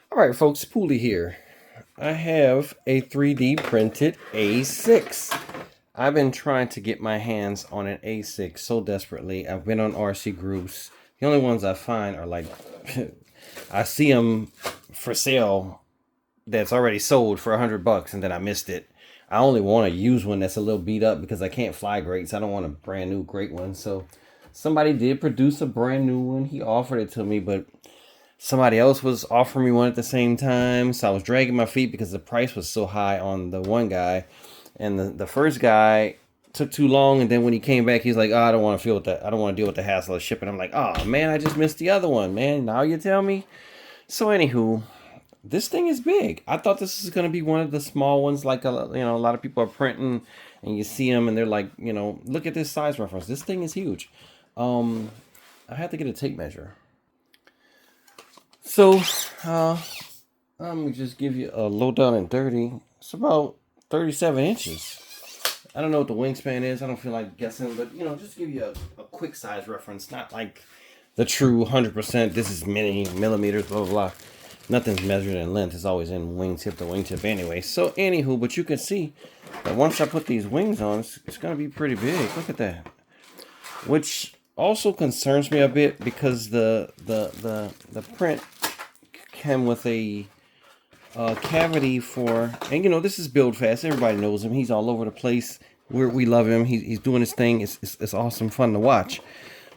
All right, folks, Pooley here. I have a 3D printed A6. I've been trying to get my hands on an A6 so desperately. I've been on RC groups. The only ones I find are like, I see them for sale that's already sold for $100 and then I missed it. I only want to use one that's a little beat up because I can't fly great, so I don't want a brand new great one. So somebody did produce a brand new one. He offered it to me, but somebody else was offering me one at the same time, so I was dragging my feet because the price was so high on the one guy, and the first guy took too long, and then when he came back, he's like, "Oh, I don't want to feel with that. I don't want to deal with the hassle of shipping." I'm like, "Oh man, I just missed the other one, man. Now you tell me." So anywho, this thing is big. I thought this was gonna be one of the small ones, like a lot of people are printing, and you see them, and they're like, look at this size reference. This thing is huge. Um, I had to get a tape measure. So, let me just give you a low down and dirty. It's about 37 inches. I don't know what the wingspan is. I don't feel like guessing, but just to give you a quick size reference, not like the true 100%. This is many millimeters, blah, blah, blah. Nothing's measured in length. It's always in wingtip to wingtip anyway. So, anywho, but you can see that once I put these wings on, it's going to be pretty big. Look at that. Which also concerns me a bit because the print came with a cavity for, and this is Build Fast. Everybody knows him. He's all over the place. We love him. He's doing his thing. It's awesome, fun to watch.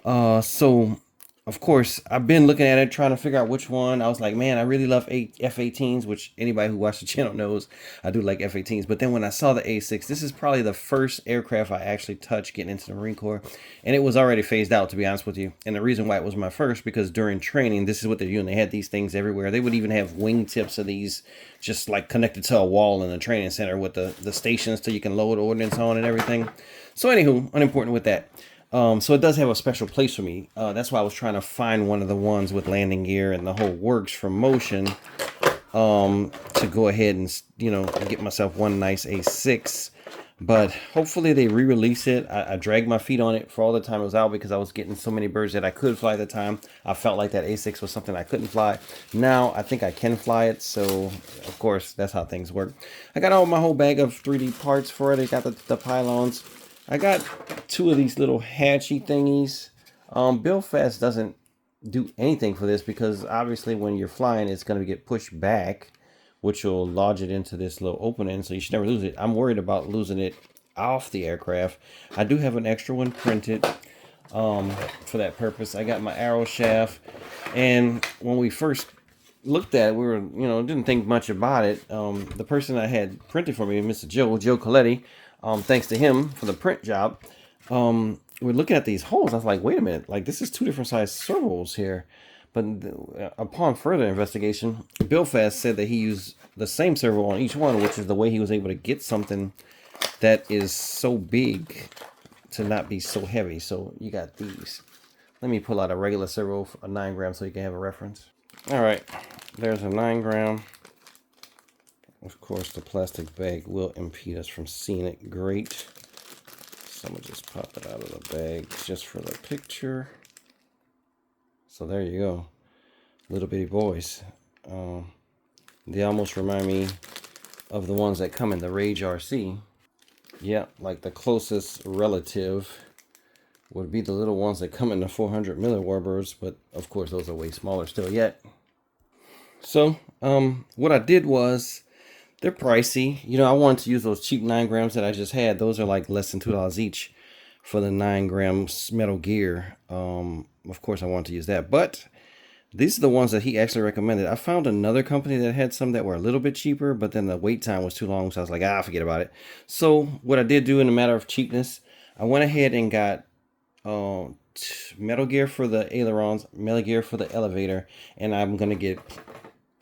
So of course, I've been looking at it, trying to figure out which one. I was like, man, I really love F-18s, which anybody who watched the channel knows I do like F-18s. But then when I saw the A6, this is probably the first aircraft I actually touched getting into the Marine Corps. And it was already phased out, to be honest with you. And the reason why it was my first, because during training, this is what they're doing. They had these things everywhere. They would even have wingtips of these just like connected to a wall in the training center with the stations so you can load ordnance on and everything. So anywho, unimportant with that. So it does have a special place for me. That's why I was trying to find one of the ones with landing gear and the whole works from Motion, to go ahead and, get myself one nice A6. But hopefully they re-release it. I dragged my feet on it for all the time it was out because I was getting so many birds that I could fly at the time. I felt like that A6 was something I couldn't fly. Now I think I can fly it. So, of course, that's how things work. I got my whole bag of 3D parts for it. I got the pylons. I got two of these little hatchy thingies. Build Fast doesn't do anything for this because obviously when you're flying, it's going to get pushed back, which will lodge it into this little opening. So you should never lose it. I'm worried about losing it off the aircraft. I do have an extra one printed for that purpose. I got my arrow shaft. And when we first looked at it, we were, didn't think much about it. The person I had printed for me, Mr. Joe Coletti, thanks to him for the print job. We're looking at these holes. I was like, wait a minute, like this is two different size servos here. But upon further investigation, Bill Fast said that he used the same servo on each one, which is the way he was able to get something that is so big to not be so heavy. So you got these. Let me pull out a regular servo, a 9 gram, so you can have a reference. All right, there's a 9 gram. Of course, the plastic bag will impede us from seeing it great. So I'm going to just pop it out of the bag just for the picture. So there you go. Little bitty boys. They almost remind me of the ones that come in the Rage RC. Yeah, like the closest relative would be the little ones that come in the 400 milli Warbirds. But of course, those are way smaller still yet. So what I did was, they're pricey. I wanted to use those cheap 9 grams that I just had. Those are like less than $2 each for the 9 grams metal gear. Of course, I wanted to use that. But these are the ones that he actually recommended. I found another company that had some that were a little bit cheaper, but then the wait time was too long. So I was like, forget about it. So what I did do in a matter of cheapness, I went ahead and got metal gear for the ailerons, metal gear for the elevator, and I'm going to get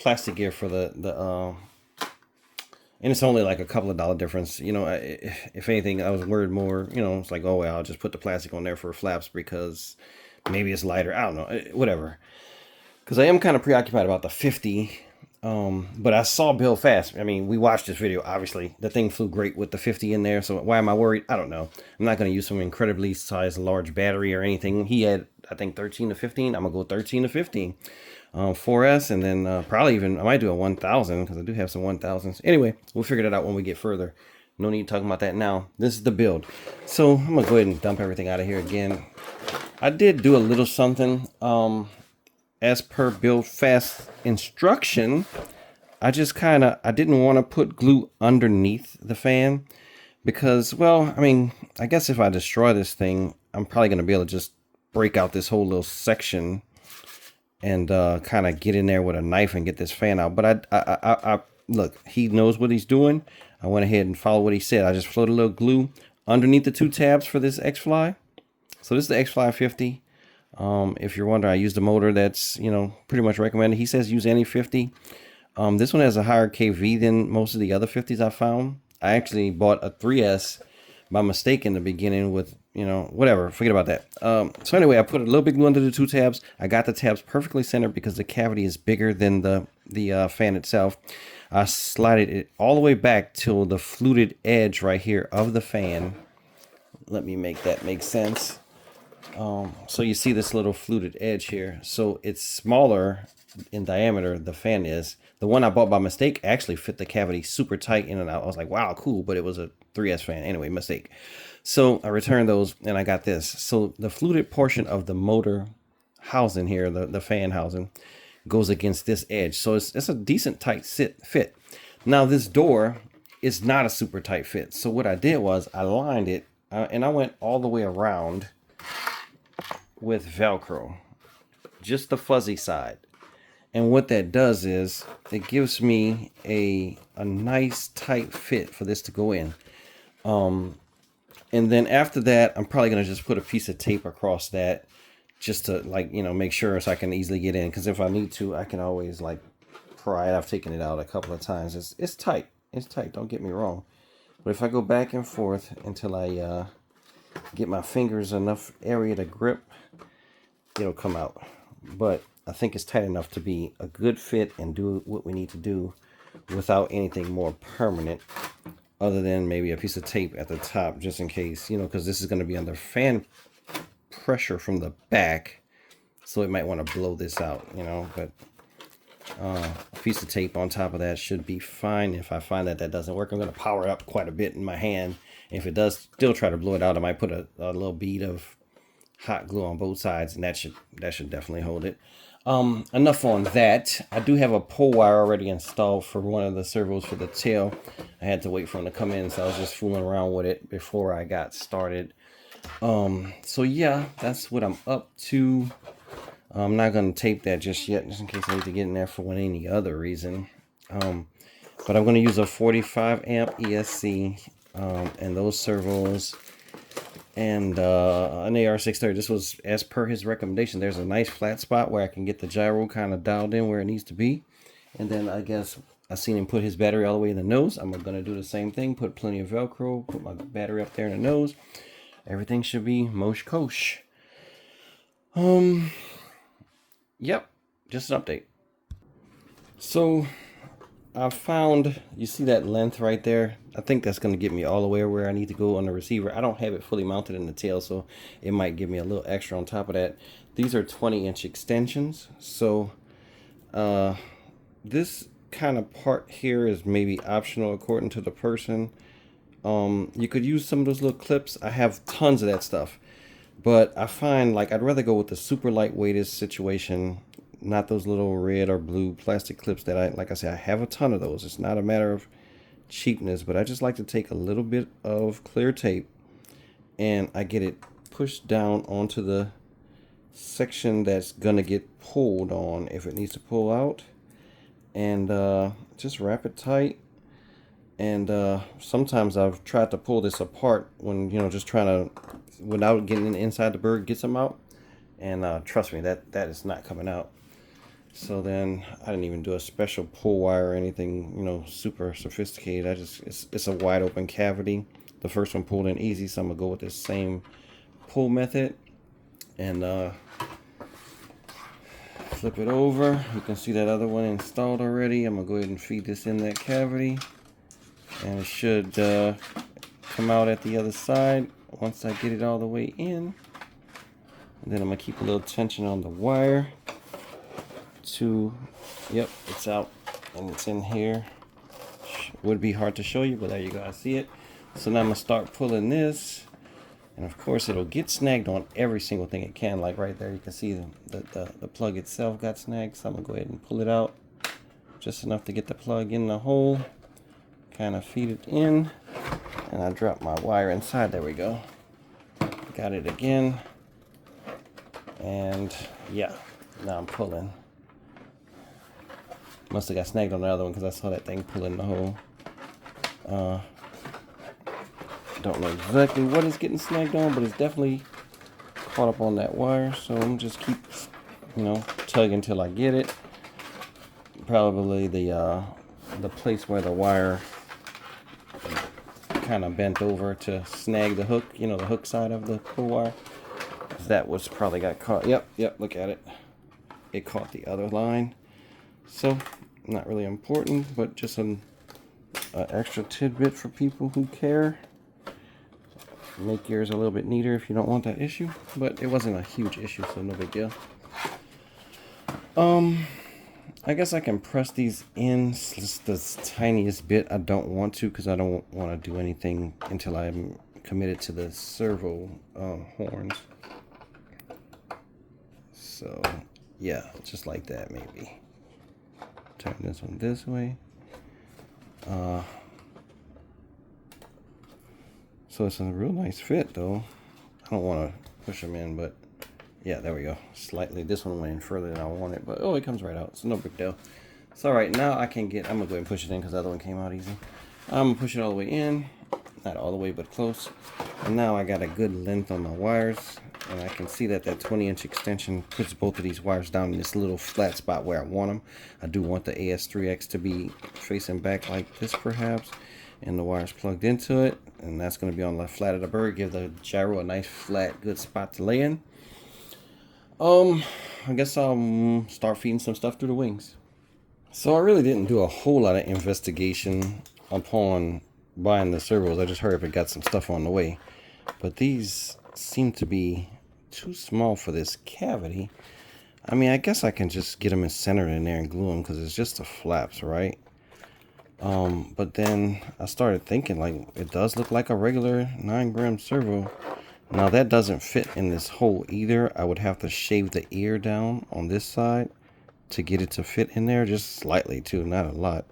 plastic gear for the and it's only like a couple of dollar difference. If anything, I was worried more, it's like, oh, well, I'll just put the plastic on there for flaps because maybe it's lighter. I don't know, whatever. Because I am kind of preoccupied about the 50. But I saw Bill Fast. I mean, we watched this video, obviously. The thing flew great with the 50 in there. So why am I worried? I don't know. I'm not going to use some incredibly sized large battery or anything. He had, I think, 13 to 15. I'm going to go 13 to 15. 4S, and then probably even I might do a 1000 because I do have some 1000s. Anyway, we'll figure that out when we get further. No need talking about that now. This is the build. So I'm gonna go ahead and dump everything out of here again. I did do a little something as per build fast instruction. I didn't want to put glue underneath the fan because, well, I mean, I guess if I destroy this thing, I'm probably going to be able to just break out this whole little section and kind of get in there with a knife and get this fan out. But I look, he knows what he's doing. I went ahead and followed what he said. I just floated a little glue underneath the 2 tabs for this X-Fly. So this is the X-Fly 50. If you're wondering, I used a motor that's, pretty much recommended. He says use any 50. This one has a higher KV than most of the other 50s I found. I actually bought a 3S by mistake in the beginning with, whatever. Forget about that. So anyway, I put a little bit glue under the 2 tabs. I got the tabs perfectly centered because the cavity is bigger than the fan itself. I slided it all the way back till the fluted edge right here of the fan. Let me make that make sense. So you see this little fluted edge here. So it's smaller in diameter, the fan is. The one I bought by mistake actually fit the cavity super tight in and out. I was like, wow, cool, but it was a 3S fan. Anyway, mistake. So I returned those and I got this. So the fluted portion of the motor housing here, the fan housing, goes against this edge. So it's a decent tight fit. Now this door is not a super tight fit. So what I did was I lined it and I went all the way around with Velcro, just the fuzzy side. And what that does is it gives me a nice tight fit for this to go in. And then after that, I'm probably going to just put a piece of tape across that just to make sure so I can easily get in. Because if I need to, I can always pry it. I've taken it out a couple of times. It's tight. It's tight. Don't get me wrong. But if I go back and forth until I get my fingers enough area to grip, it'll come out. But I think it's tight enough to be a good fit and do what we need to do without anything more permanent other than maybe a piece of tape at the top just in case, because this is going to be under fan pressure from the back, so it might want to blow this out, but a piece of tape on top of that should be fine. If I find that doesn't work, I'm going to power it up quite a bit in my hand. If it does still try to blow it out, I might put a little bead of hot glue on both sides, and that should definitely hold it. Enough on that. I do have a pull wire already installed for one of the servos for the tail. I had to wait for him to come in, so I was just fooling around with it before I got started. So yeah, that's what I'm up to. I'm not going to tape that just yet, just in case I need to get in there for any other reason. But I'm going to use a 45 amp ESC and those servos. And an AR630. This was as per his recommendation. There's a nice flat spot where I can get the gyro kind of dialed in where it needs to be. And then I guess I seen him put his battery all the way in the nose. I'm going to do the same thing. Put plenty of Velcro. Put my battery up there in the nose. Everything should be mosh kosh. Yep. Just an update. So I found, you see that length right there? I think that's going to get me all the way where I need to go on the receiver. I don't have it fully mounted in the tail, so it might give me a little extra on top of that. These are 20-inch extensions. So this kind of part here is maybe optional according to the person. You could use some of those little clips. I have tons of that stuff. But I find I'd rather go with the super lightweightest situation, not those little red or blue plastic clips that like I said, I have a ton of those. It's not a matter of cheapness, but I just like to take a little bit of clear tape and I get it pushed down onto the section that's gonna get pulled on if it needs to pull out, and just wrap it tight. And sometimes I've tried to pull this apart when just trying to, without getting inside the bird, get some out, and trust me, that is not coming out. So then I didn't even do a special pull wire or anything, super sophisticated. It's a wide open cavity. The first one pulled in easy, so I'm gonna go with this same pull method and flip it over. You can see that other one installed already. I'm gonna go ahead and feed this in that cavity, and it should come out at the other side once I get it all the way in. And then I'm gonna keep a little tension on the wire to, yep, it's out and it's in here. Would be hard to show you, but there you go, I see it. So now I'm gonna start pulling this, and of course it'll get snagged on every single thing it can. Like right there, you can see the plug itself got snagged. So I'm gonna go ahead and pull it out just enough to get the plug in the hole, kind of feed it in, and I dropped my wire inside. There we go, got it again, and yeah, now I'm pulling. Must have got snagged on the other one because I saw that thing pull in the hole. Don't know exactly what it's getting snagged on, but it's definitely caught up on that wire. So I'm just keep, tugging until I get it. Probably the place where the wire kind of bent over to snag the hook, the hook side of the pull wire. That was probably got caught. Yep, look at it. It caught the other line. So, not really important, but just an extra tidbit for people who care. Make yours a little bit neater if you don't want that issue, but it wasn't a huge issue, so no big deal. I guess I can press these in just the tiniest bit. I don't want to because I don't want to do anything until I'm committed to the servo horns. So, yeah, just like that maybe. Turn this one this way. So it's a real nice fit though. I don't want to push them in, but yeah, there we go. Slightly, this one went in further than I wanted, but oh, it comes right out. It's no big deal. It's all right. Now I can get, I'm gonna go ahead and push it in because the other one came out easy. I'm gonna push it all the way in. Not all the way, but close. And now I got a good length on my wires. And I can see that 20-inch extension puts both of these wires down in this little flat spot where I want them. I do want the AS3X to be facing back like this perhaps. And the wires plugged into it. And that's going to be on the flat of the bird. Give the gyro a nice flat, good spot to lay in. I guess I'll start feeding some stuff through the wings. So I really didn't do a whole lot of investigation upon buying the servos. I just heard it got some stuff on the way. But these seem to be too small for this cavity. I mean, I guess I can just get them centered in there and glue them because it's just the flaps, right? But then I started thinking, like, it does look like a regular 9-gram servo. Now that doesn't fit in this hole either. I would have to shave the ear down on this side to get it to fit in there, just slightly too, not a lot.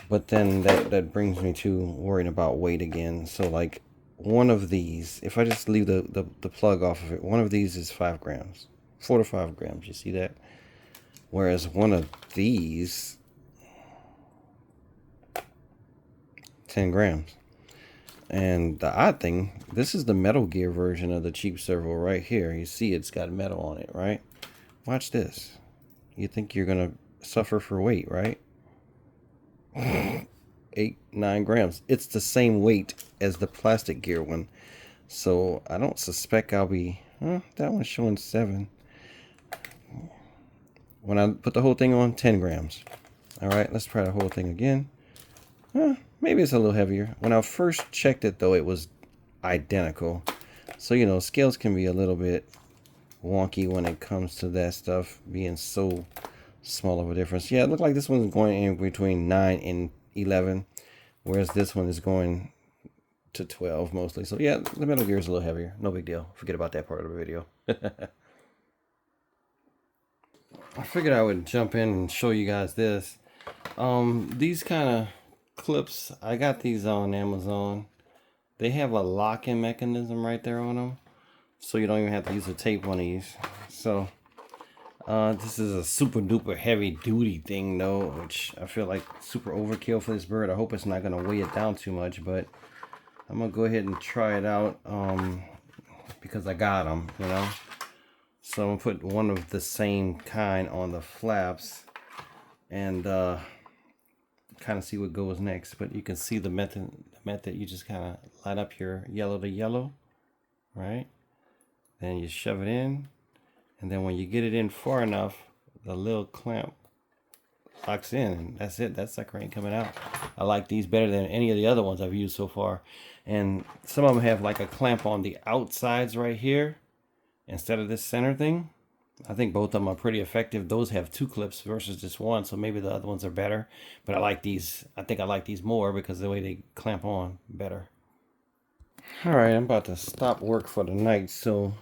But then that brings me to worrying about weight again. So like one of these, if I just leave the plug off of it, one of these is 5 grams, 4 to 5 grams. You see that? Whereas one of these, 10 grams. And the odd thing, this is the Metal Gear version of the cheap servo right here. You see it's got metal on it, right? Watch this. You think you're gonna suffer for weight, right? 8, 9 grams. It's the same weight as the plastic gear one. So I don't suspect I'll be, that one's showing 7. When I put the whole thing on, 10 grams. All right, let's try the whole thing again. Maybe it's a little heavier. When I first checked it though, it was identical. So, you know, scales can be a little bit wonky when it comes to that stuff being so small of a difference. Yeah, it looked like this one's going in between 9 and 11, whereas this one is going to 12 mostly. So yeah, the Metal Gear is a little heavier. No big deal. Forget about that part of the video. I figured I would jump in and show you guys this. These kind of clips, I got these on Amazon. They have a locking mechanism right there on them, so you don't even have to use a tape on these. So this is a super duper heavy duty thing though, which I feel like super overkill for this bird. I hope it's not going to weigh it down too much, but I'm going to go ahead and try it out because I got them, you know. So I'm going to put one of the same kind on the flaps and kind of see what goes next. But you can see the method you just kind of line up your yellow to yellow, right? Then you shove it in, and then when you get it in far enough, the little clamp locks in, and that's it. That sucker ain't coming out. I like these better than any of the other ones I've used so far. And some of them have like a clamp on the outsides right here instead of this center thing. I think both of them are pretty effective. Those have 2 clips versus just one, so maybe the other ones are better. But I like these. I think I like these more because the way they clamp on better. All right, I'm about to stop work for the night, so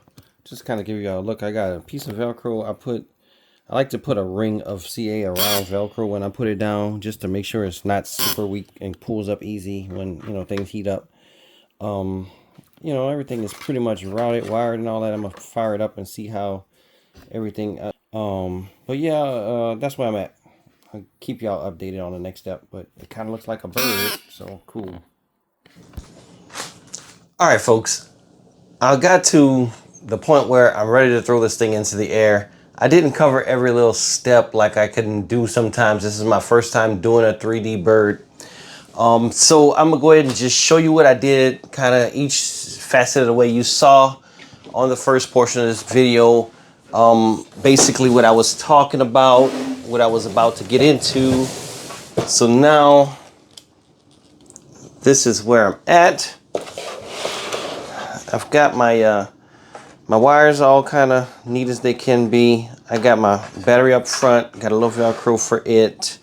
just kind of give you a look. I got a piece of Velcro. I like to put a ring of CA around Velcro when I put it down, just to make sure it's not super weak and pulls up easy when, you know, things heat up. You know, everything is pretty much routed, wired, and all that. I'm gonna fire it up and see how everything. But yeah, that's where I'm at. I'll keep y'all updated on the next step. But it kind of looks like a bird, so cool. All right, folks. I got to the point where I'm ready to throw this thing into the air. I didn't cover every little step like I can do sometimes. This is my first time doing a 3D bird. So I'm gonna go ahead and just show you what I did, kind of each facet of the way you saw on the first portion of this video. Basically what I was talking about, what I was about to get into. So now this is where I'm at. I've got my my wires all kind of neat as they can be. I got my battery up front, got a little Velcro for it.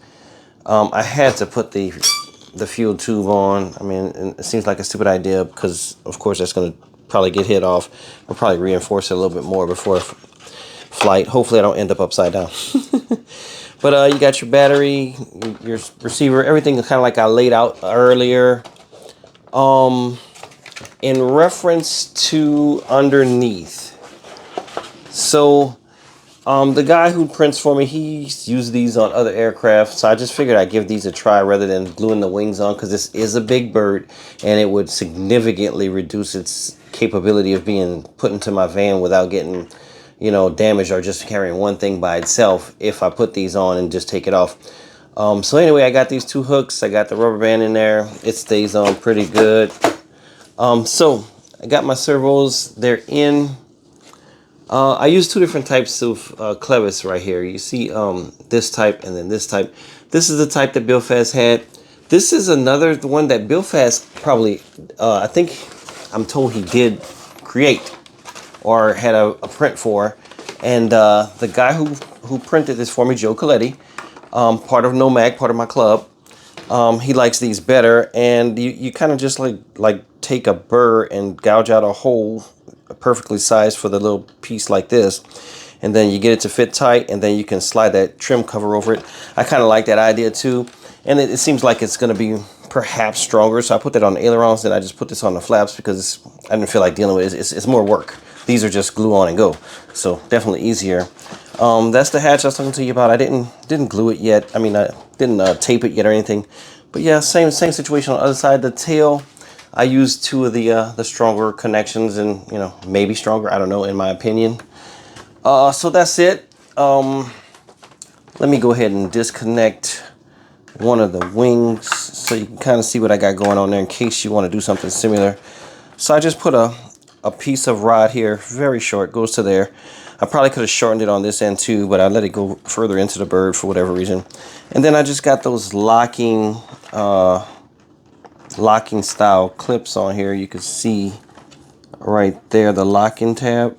I had to put the fuel tube on. I mean, it seems like a stupid idea because, of course, that's going to probably get hit off. I'll probably reinforce it a little bit more before flight. Hopefully, I don't end up upside down. But you got your battery, your receiver, everything is kind of like I laid out earlier. In reference to underneath, so the guy who prints for me, he's used these on other aircraft, so I just figured I'd give these a try rather than gluing the wings on, because this is a big bird and it would significantly reduce its capability of being put into my van without getting, you know, damaged or just carrying one thing by itself if I put these on and just take it off. So anyway, I got these 2 hooks, I got the rubber band in there, it stays on pretty good. So I got my servos, they're in. I use 2 different types of clevis right here. You see this type and then this type. This is the type that Bill Fast had. This is another one that Bill Fast probably, I think I'm told he did create or had a print for. And the guy who printed this for me, Joe Coletti, part of Nomag, part of my club, he likes these better. And you kind of just like take a burr and gouge out a hole perfectly sized for the little piece like this, and then you get it to fit tight, and then you can slide that trim cover over it. I kind of like that idea too, and it seems like it's going to be perhaps stronger, so I put that on the ailerons, and I just put this on the flaps because I didn't feel like dealing with it. It's more work. These are just glue on and go, so definitely easier. That's the hatch I was talking to you about. I didn't glue it yet. I mean, I didn't tape it yet or anything, but yeah, same situation on the other side. The tail, I used 2 of the stronger connections, and, you know, maybe stronger, I don't know, in my opinion. So that's it. Let me go ahead and disconnect one of the wings so you can kind of see what I got going on there in case you want to do something similar. So I just put a piece of rod here, very short, goes to there. I probably could have shortened it on this end too, but I let it go further into the bird for whatever reason. And then I just got those locking style clips on here. You can see right there the locking tab,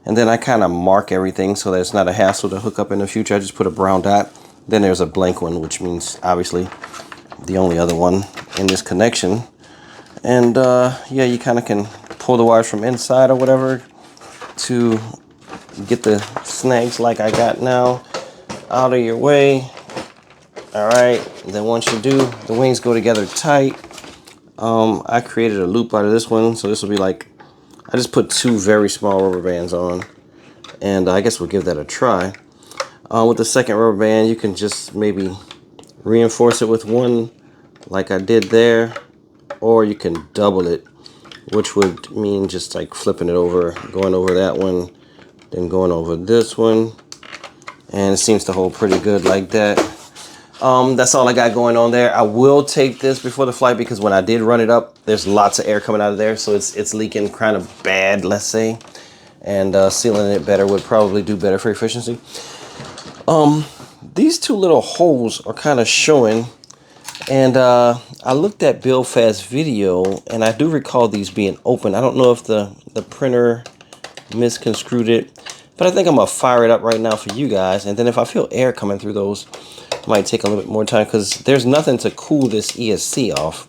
and then I kind of mark everything so that it's not a hassle to hook up in the future. I just put a brown dot, then there's a blank one, which means obviously the only other one in this connection. And yeah, you kind of can pull the wires from inside or whatever to get the snags like I got now out of your way. All right, then once you do, the wings go together tight. I created a loop out of this one, so this will be like, I just put 2 very small rubber bands on, and I guess we'll give that a try. With the second rubber band, you can just maybe reinforce it with 1 like I did there, or you can double it, which would mean just like flipping it over, going over that one, then going over this one, and it seems to hold pretty good like that. That's all I got going on there. I will tape this before the flight because when I did run it up, there's lots of air coming out of there, so it's leaking kind of bad, let's say, and sealing it better would probably do better for efficiency. These 2 little holes are kind of showing, and I looked at Bill Fast's video, and I do recall these being open. I don't know if the printer misconstrued it, But I think I'm going to fire it up right now for you guys. And then if I feel air coming through those, it might take a little bit more time because there's nothing to cool this ESC off.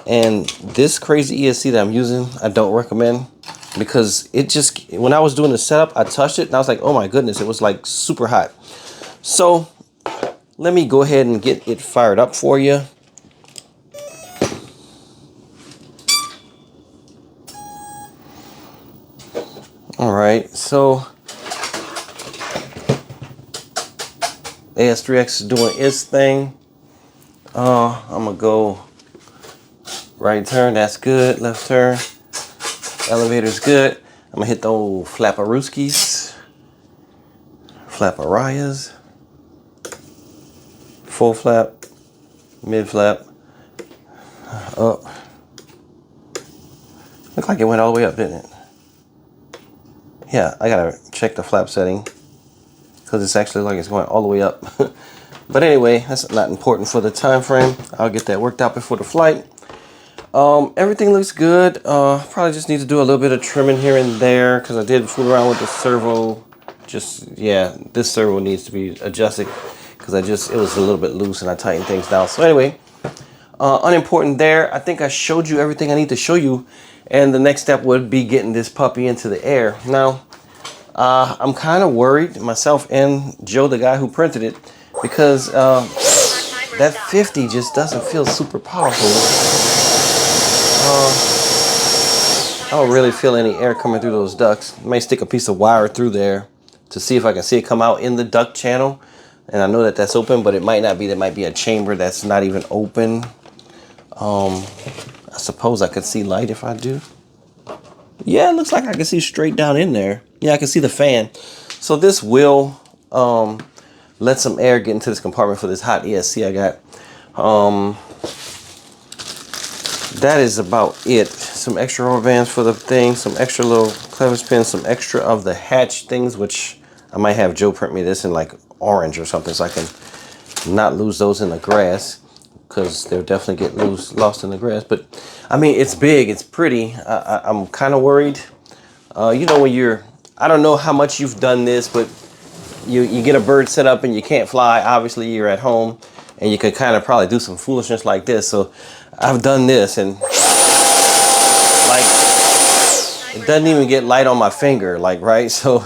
And this crazy ESC that I'm using, I don't recommend because it just, when I was doing the setup, I touched it and I was like, oh my goodness, it was like super hot. So let me go ahead and get it fired up for you. All right, so AS3X is doing its thing. I'm gonna go right turn, that's good. Left turn, elevator's good. I'm gonna hit the old flapperooskies, flapperayas, full flap, mid flap, up. Looked like it went all the way up, didn't it? Yeah, I gotta check the flap setting because it's actually like it's going all the way up. But anyway, that's not important for the time frame. I'll get that worked out before the flight. Everything looks good. Probably just need to do a little bit of trimming here and there because I did fool around with the servo. Just, yeah, this servo needs to be adjusted because it was a little bit loose and I tightened things down. So anyway, unimportant there. I think I showed you everything I need to show you. And the next step would be getting this puppy into the air. Now, I'm kind of worried, myself and Joe, the guy who printed it, because that 50 just doesn't feel super powerful. I don't really feel any air coming through those ducts. I may stick a piece of wire through there to see if I can see it come out in the duct channel. And I know that that's open, but it might not be. There might be a chamber that's not even open. I suppose I could see light if I do. Yeah, it looks like I can see straight down in there. Yeah, I can see the fan. So this will let some air get into this compartment for this hot ESC I got. That is about it. Some extra rubber bands for the thing, some extra little clevis pins, some extra of the hatch things, which I might have Joe print me this in like orange or something so I can not lose those in the grass, because they'll definitely get lost in the grass. But I mean, it's big, it's pretty. I'm kind of worried. You know, when I don't know how much you've done this, but you get a bird set up and you can't fly. Obviously, you're at home and you could kind of probably do some foolishness like this. So I've done this and like it doesn't even get light on my finger, like, right? So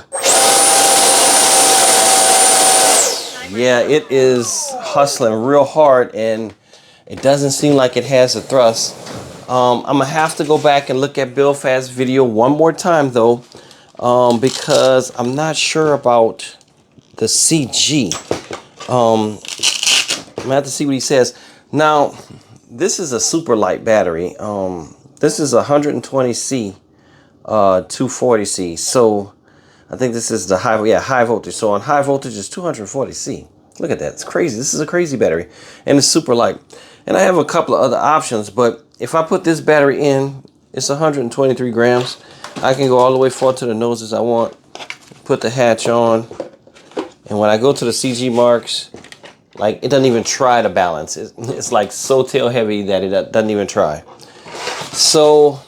yeah, it is hustling real hard and it doesn't seem like it has a thrust. I'm gonna have to go back and look at Bill Fast's video one more time though, because I'm not sure about the CG. I'm gonna have to see what he says. Now, this is a super light battery. This is 120C, 240C. So I think this is the high voltage. So on high voltage is 240C. Look at that, it's crazy. This is a crazy battery and it's super light. And I have a couple of other options, but if I put this battery in, it's 123 grams. I can go all the way forward to the nose as I want, put the hatch on, and when I go to the CG marks, like it doesn't even try to balance. It's like so tail heavy that it doesn't even try. So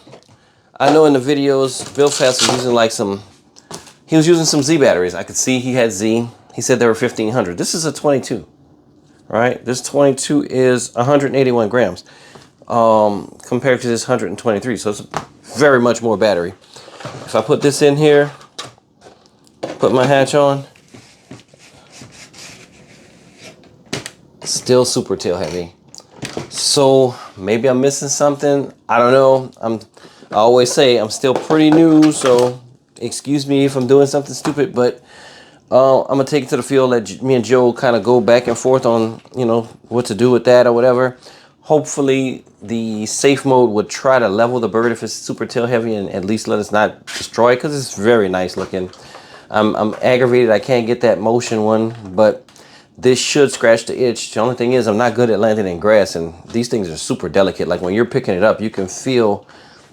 I know in the videos, Bill Fast was using he was using some Z batteries. I could see he had Z. He said they were 1500. This is a 22, right? This 22 is 181 grams compared to this 123. So it's very much more battery. If I put this in here, put my hatch on, still super tail heavy. So maybe I'm missing something. I don't know. I always say I'm still pretty new, so excuse me if I'm doing something stupid, but I'm gonna take it to the field, let me and Joe kind of go back and forth on, you know, what to do with that or whatever. Hopefully the safe mode would try to level the bird if it's super tail heavy and at least let us not destroy it, because it's very nice looking. I'm aggravated I can't get that motion one, but this should scratch the itch. The only thing is I'm not good at landing in grass, and these things are super delicate. Like when you're picking it up, you can feel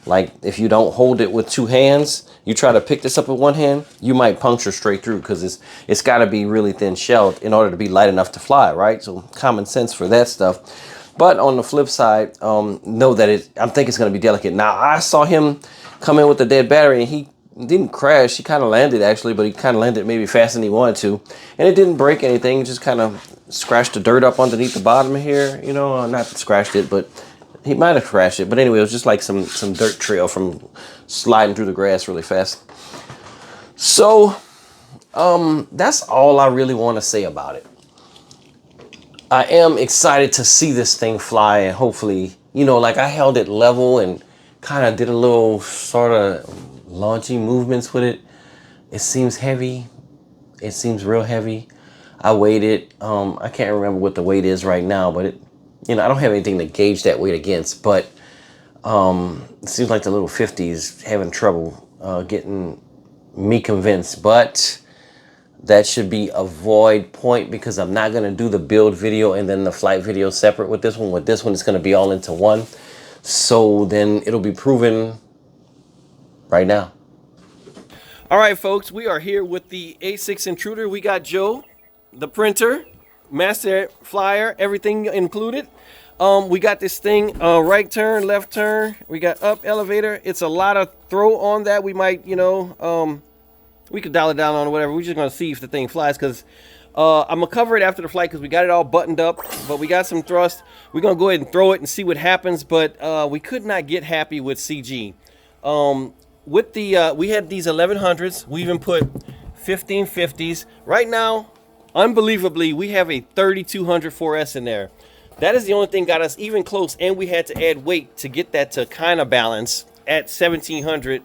like if you don't hold it with two hands, you try to pick this up with one hand, you might puncture straight through, because it's got to be really thin shelled in order to be light enough to fly, right? So common sense for that stuff. But on the flip side, know that I think it's going to be delicate. Now, I saw him come in with the dead battery, and he didn't crash. He kind of landed actually, but he kind of landed maybe faster than he wanted to. And it didn't break anything. It just kind of scratched the dirt up underneath the bottom here. You know, not scratched it, but he might have crashed it. But anyway, it was just like some dirt trail from sliding through the grass really fast. So that's all I really want to say about it. I am excited to see this thing fly, and hopefully, you know, like I held it level and kind of did a little sort of launching movements with it. It seems heavy. It seems real heavy. I weighed it. I can't remember what the weight is right now, but it, you know, I don't have anything to gauge that weight against, but it seems like the little 50 is having trouble getting me convinced, but that should be a void point because I'm not going to do the build video and then the flight video separate with this one. With this one, it's going to be all into one. So then it'll be proven right now. All right, folks, we are here with the A6 Intruder. We got Joe, the printer, master flyer, everything included. We got this thing, right turn, left turn. We got up elevator. It's a lot of throw on that. We might, you know, we could dial it down on whatever. We're just going to see if the thing flies because I'm going to cover it after the flight because we got it all buttoned up, but we got some thrust. We're going to go ahead and throw it and see what happens, but we could not get happy with CG. With the, we had these 1100s. We even put 1550s. Right now, unbelievably, we have a 3200 4S in there. That is the only thing got us even close, and we had to add weight to get that to kind of balance at 1700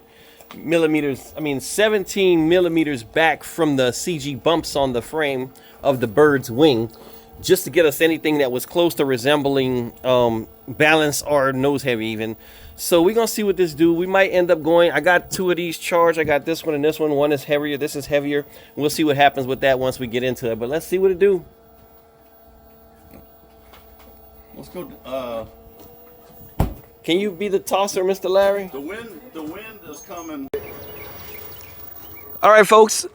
millimeters. I mean 17 millimeters back from the CG bumps on the frame of the bird's wing, just to get us anything that was close to resembling balance or nose heavy even. So we're gonna see what this do. We might end up going, I got two of these charged. I got this one and this one. One is heavier, this is heavier. We'll see what happens with that once we get into it, but let's see what it do. Let's go. Can you be the tosser, Mr. Larry? The wind is coming. All right, folks,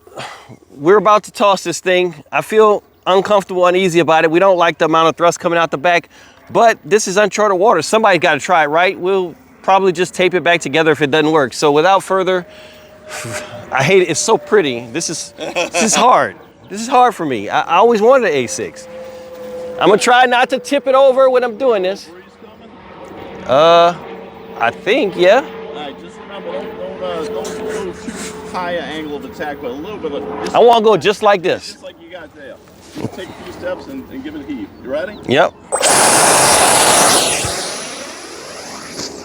we're about to toss this thing. I feel uncomfortable, uneasy about it. We don't like the amount of thrust coming out the back, but this is uncharted water. Somebody's got to try it, right? We'll probably just tape it back together if it doesn't work. So without further, I hate it. It's so pretty. This is hard. This is hard for me. I always wanted an A6. I'm gonna try not to tip it over when I'm doing this. I think, yeah. All right, just remember, don't go too high an angle of attack, but a little bit of. I want to go just like this. Just like you got there. Just take a few steps and give it a heave. You ready? Yep.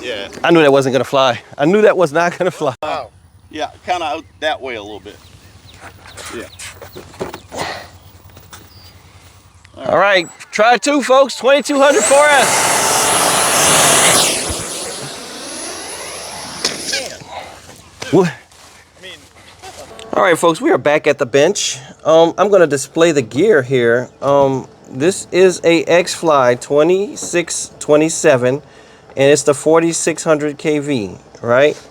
Yeah. I knew that wasn't gonna fly. I knew that was not gonna fly. Yeah, kind of out that way a little bit. Yeah. All right, try two, folks. 2200 4S. All right, folks, we are back at the bench. I'm going to display the gear here. This is a X-Fly 2627, and it's the 4600 kV, right?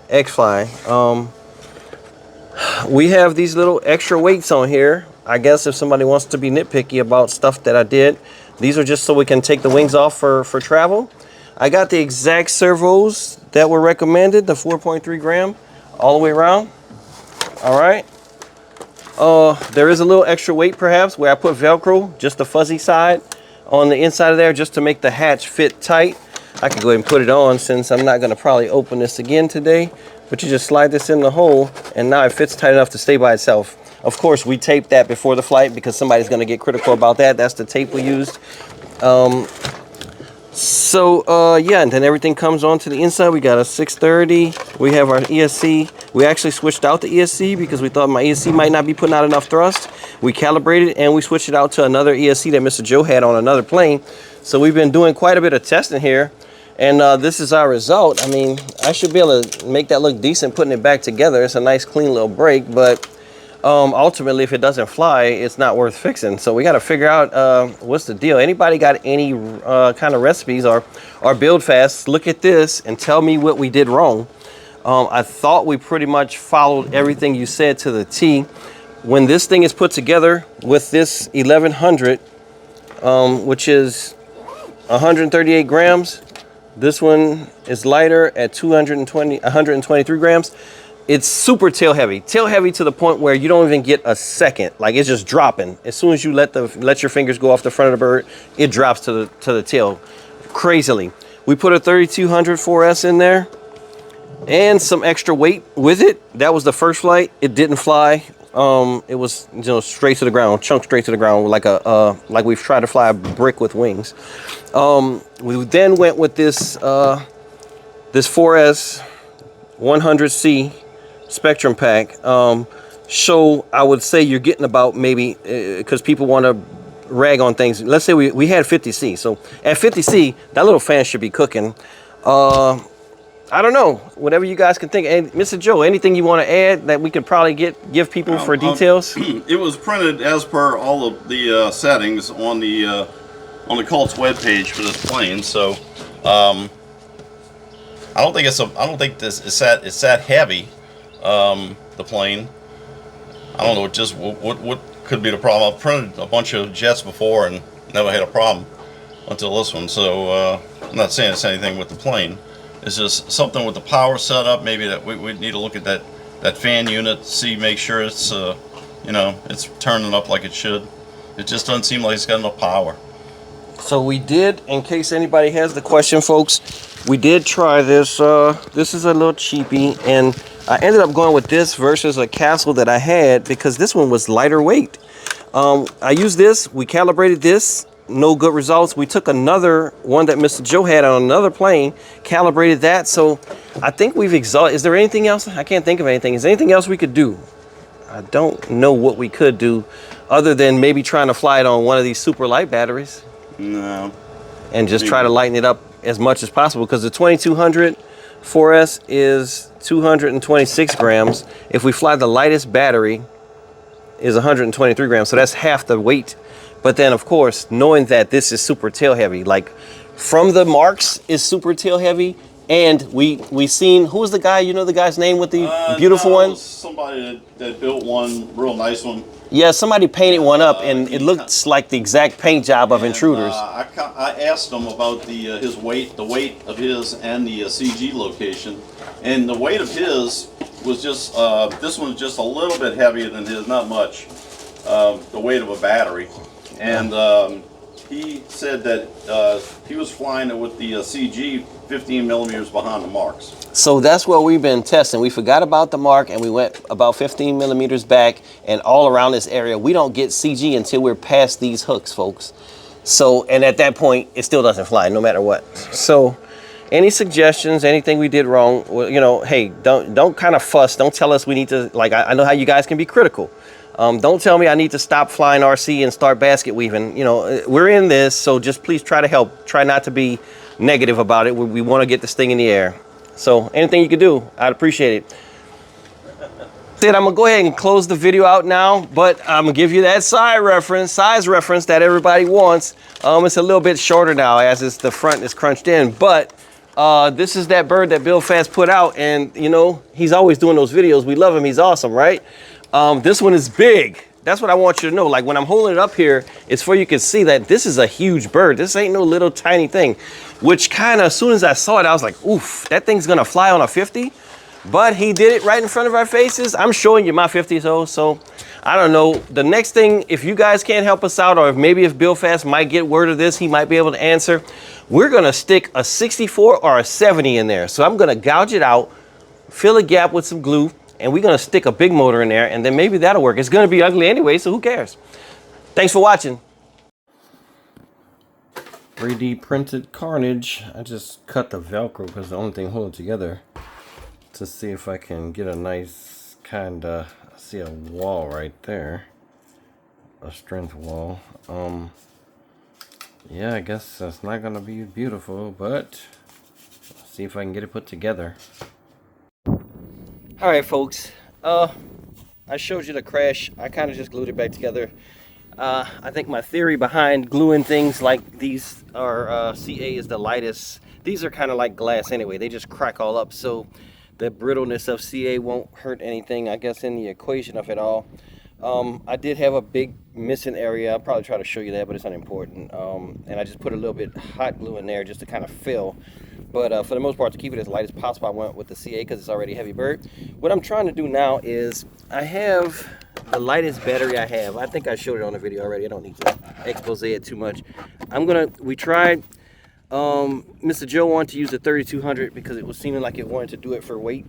X-Fly. We have these little extra weights on here. I guess if somebody wants to be nitpicky about stuff that I did, these are just so we can take the wings off for travel. I got the exact servos that were recommended, the 4.3 gram, all the way around. All right. There is a little extra weight perhaps where I put Velcro, just the fuzzy side on the inside of there, just to make the hatch fit tight. I can go ahead and put it on since I'm not going to probably open this again today. But you just slide this in the hole, and now it fits tight enough to stay by itself. Of course, we taped that before the flight because somebody's going to get critical about that. That's the tape we used. Yeah, and then everything comes onto the inside. We got a 630. We have our ESC. We actually switched out the ESC because we thought my ESC might not be putting out enough thrust. We calibrated and we switched it out to another ESC that Mr. Joe had on another plane. So we've been doing quite a bit of testing here. And this is our result. I mean, I should be able to make that look decent putting it back together. It's a nice clean little break, but ultimately if it doesn't fly, it's not worth fixing. So we got to figure out what's the deal. Anybody got any kind of recipes or build fast, look at this and tell me what we did wrong. I thought we pretty much followed everything you said to the T. When this thing is put together with this 1100, which is 138 grams, this one is lighter at 123 grams. it's super tail heavy to the point where you don't even get a second. Like, it's just dropping. As soon as you let your fingers go off the front of the bird, it drops to the tail crazily. We put a 3200 4S in there and some extra weight with it. That was the first flight. It didn't fly. It was, you know, straight to the ground, chunked straight to the ground, like like we've tried to fly a brick with wings. We then went with this this 4S 100C Spectrum pack. So I would say you're getting about, maybe, because people want to rag on things. Let's say we had 50C. So at 50C, that little fan should be cooking. I don't know, whatever you guys can think. And Mr. Joe, anything you want to add that we could probably give people for details? It was printed as per all of the settings on the Colt's webpage for this plane. So I don't think it's that heavy. The plane. I don't know just what could be the problem. I've printed a bunch of jets before and never had a problem until this one. So I'm not saying it's anything with the plane. It's just something with the power setup. Maybe that we need to look at that fan unit, make sure it's you know, it's turning up like it should. It just doesn't seem like it's got enough power. So we did, in case anybody has the question, folks, we did try this. This is a little cheapy, and I ended up going with this versus a Castle that I had because this one was lighter weight. I used this. We calibrated this. No good results. We took another one that Mr. Joe had on another plane, calibrated that. So I think we've exhausted. Is there anything else? I can't think of anything. Is there anything else we could do? I don't know what we could do other than maybe trying to fly it on one of these super light batteries. No. And just try to lighten it up as much as possible, because the 2200 4S is 226 grams. If we fly the lightest battery is 123 grams. So that's half the weight. But then, of course, knowing that this is super tail heavy, like from the marks is super tail heavy, and we seen, who was the guy, you know the guy's name with the beautiful one? Somebody that built one, real nice one. Yeah, somebody painted one up, and it looks like the exact paint job of Intruders. I asked him about the weight of his and the CG location, and the weight of his was just this one's just a little bit heavier than his, not much. The weight of a battery. And he said that he was flying it with the CG 15 millimeters behind the marks. So that's what we've been testing. We forgot about the mark and we went about 15 millimeters back, and all around this area. We don't get CG until we're past these hooks, folks. So, and at that point, it still doesn't fly no matter what. So any suggestions, anything we did wrong, well, you know, hey, don't kind of fuss. Don't tell us we need to, like, I know how you guys can be critical. Don't tell me I need to stop flying RC and start basket weaving. You know, we're in this, so just please try to help. Try not to be negative about it. We want to get this thing in the air. So anything you could do, I'd appreciate it. I'm gonna go ahead and close the video out now, but I'm gonna give you that size reference that everybody wants. It's a little bit shorter now as the front is crunched in, but this is that bird that Bill Fast put out, and you know, he's always doing those videos. We love him, he's awesome, right? This one is big. That's what I want you to know. Like when I'm holding it up here, it's for you can see that this is a huge bird. This ain't no little tiny thing, which kind of, as soon as I saw it, I was like, oof, that thing's gonna fly on a 50. But he did it right in front of our faces. I'm showing you my 50s, so I don't know. The next thing, if you guys can't help us out, or if Bill Fast might get word of this, he might be able to answer. We're gonna stick a 64 or a 70 in there. So I'm gonna gouge it out, fill a gap with some glue, and we're gonna stick a big motor in there, and then maybe that'll work. It's gonna be ugly anyway, so who cares? Thanks for watching. 3D printed carnage. I just cut the Velcro because the only thing holding together, to see if I can get a nice kind of, I see a wall right there, a strength wall. Yeah, I guess that's not gonna be beautiful, but let's see if I can get it put together. All right, folks, I showed you the crash. I kind of just glued it back together. I think my theory behind gluing things like these are CA is the lightest. These are kind of like glass anyway. They just crack all up, so the brittleness of CA won't hurt anything, I guess, in the equation of it all. I did have a big missing area. I'll probably try to show you that, but it's unimportant. And I just put a little bit hot glue in there just to kind of fill. But for the most part, to keep it as light as possible, I went with the CA because it's already heavy bird. What I'm trying to do now is I have the lightest battery I have. I think I showed it on the video already. I don't need to expose it too much. We tried, Mr. Joe wanted to use the 3200 because it was seeming like it wanted to do it for weight,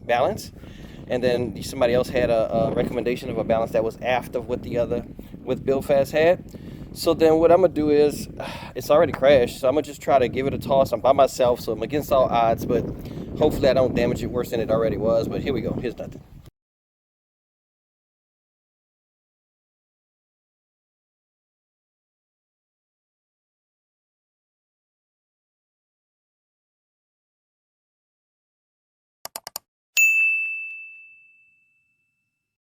balance. And then somebody else had a recommendation of a balance that was aft of what with Buildfast had. So then what I'm gonna do is, it's already crashed, so I'm gonna just try to give it a toss. I'm by myself, so I'm against all odds, but hopefully I don't damage it worse than it already was. But here we go, here's nothing.